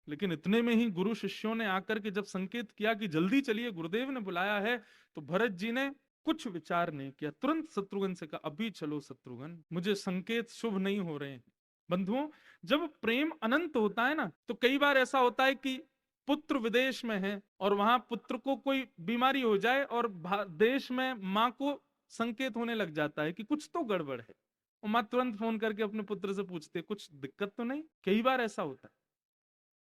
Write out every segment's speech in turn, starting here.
लेकिन इतने में ही गुरु शिष्यों ने आकर के जब संकेत किया कि जल्दी चलिए, गुरुदेव ने बुलाया है, तो भरत जी ने कुछ विचार नहीं किया, तुरंत शत्रुघ्न से कहा, अभी चलो शत्रुघ्न, मुझे संकेत शुभ नहीं हो रहे हैं। बंधुओं, जब प्रेम अनंत होता है ना, तो कई बार ऐसा होता है कि पुत्र विदेश में है और वहां पुत्र को कोई बीमारी हो जाए और देश में माँ को संकेत होने लग जाता है कि कुछ तो गड़बड़ है, और माँ तुरंत फोन करके अपने पुत्र से पूछते कुछ दिक्कत तो नहीं। कई बार ऐसा होता है,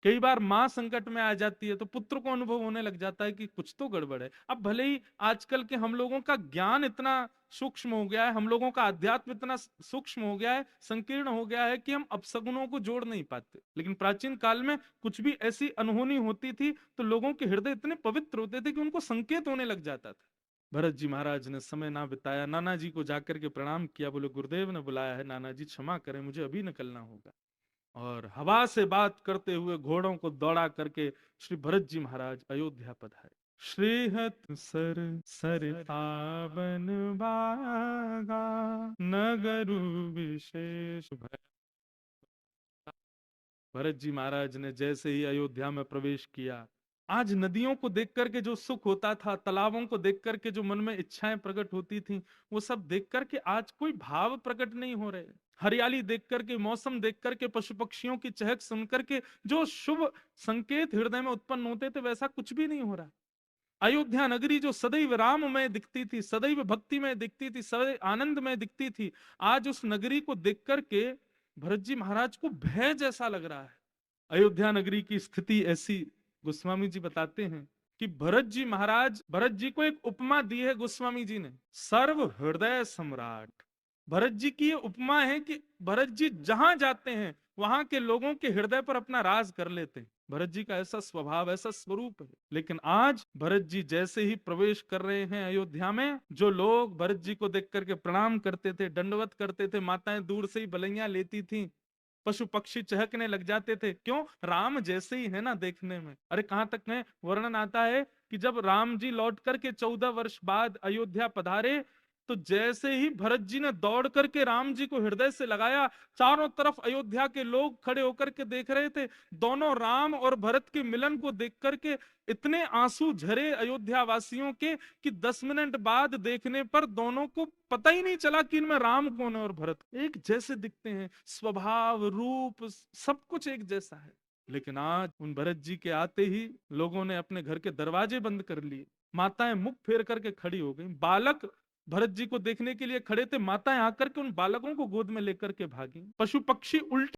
कई बार मां संकट में आ जाती है तो पुत्र को अनुभव होने लग जाता है कि कुछ तो गड़बड़ है। अब भले ही आजकल के हम लोगों का ज्ञान इतना सूक्ष्म हो गया है, हम लोगों का अध्यात्म इतना सूक्ष्म हो गया है, संकीर्ण हो गया है कि हम अपशगुनों को जोड़ नहीं पाते, लेकिन प्राचीन काल में कुछ भी ऐसी अनहोनी होती थी तो लोगों के हृदय इतने पवित्र होते थे कि उनको संकेत होने लग जाता था। भरत जी महाराज ने समय ना बिताया, नाना जी को जाकर के प्रणाम किया, बोले गुरुदेव ने बुलाया है, नाना जी क्षमा करें, मुझे अभी निकलना होगा। और हवा से बात करते हुए घोड़ों को दौड़ा करके श्री भरत जी महाराज अयोध्या पधारे। श्रीहत सर सरितावन बागा, नगरु विशेष भय। भरत जी महाराज ने जैसे ही अयोध्या में प्रवेश किया, आज नदियों को देख करके जो सुख होता था, तालाबों को देख करके जो मन में इच्छाएं प्रकट होती थी, वो सब देख करके आज कोई भाव प्रकट नहीं हो रहे। हरियाली देख करके, मौसम देख करके, पशु पक्षियों की चहक सुन करके जो शुभ संकेत हृदय में उत्पन्न होते थे, वैसा कुछ भी नहीं हो रहा। अयोध्या नगरी जो सदैव राम में दिखती थी, सदैव भक्ति में दिखती थी, सदैव आनंद में दिखती थी, आज उस नगरी को देख करके भरत जी महाराज को भय जैसा लग रहा है। अयोध्या नगरी की स्थिति ऐसी, गोस्वामी जी बताते हैं कि भरत जी को एक उपमा दी है गोस्वामी जी ने, सर्व हृदय सम्राट। भरत जी की ये उपमा है कि भरत जी जहां जाते हैं वहां के लोगों के हृदय पर अपना राज कर लेते हैं। भरत जी का ऐसा स्वभाव, ऐसा स्वरूप है। लेकिन आज भरत जी जैसे ही प्रवेश कर रहे हैं अयोध्या में, जो लोग भरत जी को देख करके प्रणाम करते थे, दंडवत करते थे, माताएं दूर से ही बलैया लेती थी, पशु पक्षी चहकने लग जाते थे, क्यों? राम जैसे ही है ना देखने में। अरे कहां तक में वर्णन आता है कि जब राम जी लौट करके 14 वर्ष बाद अयोध्या पधारे, तो जैसे ही भरत जी ने दौड़ करके राम जी को हृदय से लगाया, चारों तरफ अयोध्या के लोग खड़े होकर के देख रहे थे। दोनों राम और भरत के मिलन को देख करके इतने आंसू झरे अयोध्या वासियों के कि 10 मिनट बाद देखने पर दोनों को पता ही नहीं चला कि इनमें राम कौन है और भरत। एक जैसे दिखते हैं, स्वभाव, रूप, सब कुछ एक जैसा है। लेकिन आज उन भरत जी के आते ही लोगों ने अपने घर के दरवाजे बंद कर लिए, माताएं मुख फेर करके खड़ी हो गई, बालक भरत जी को देखने के लिए खड़े थे, माताएं आकर के उन बालकों को गोद में लेकर के भागी, पशु पक्षी उल्टे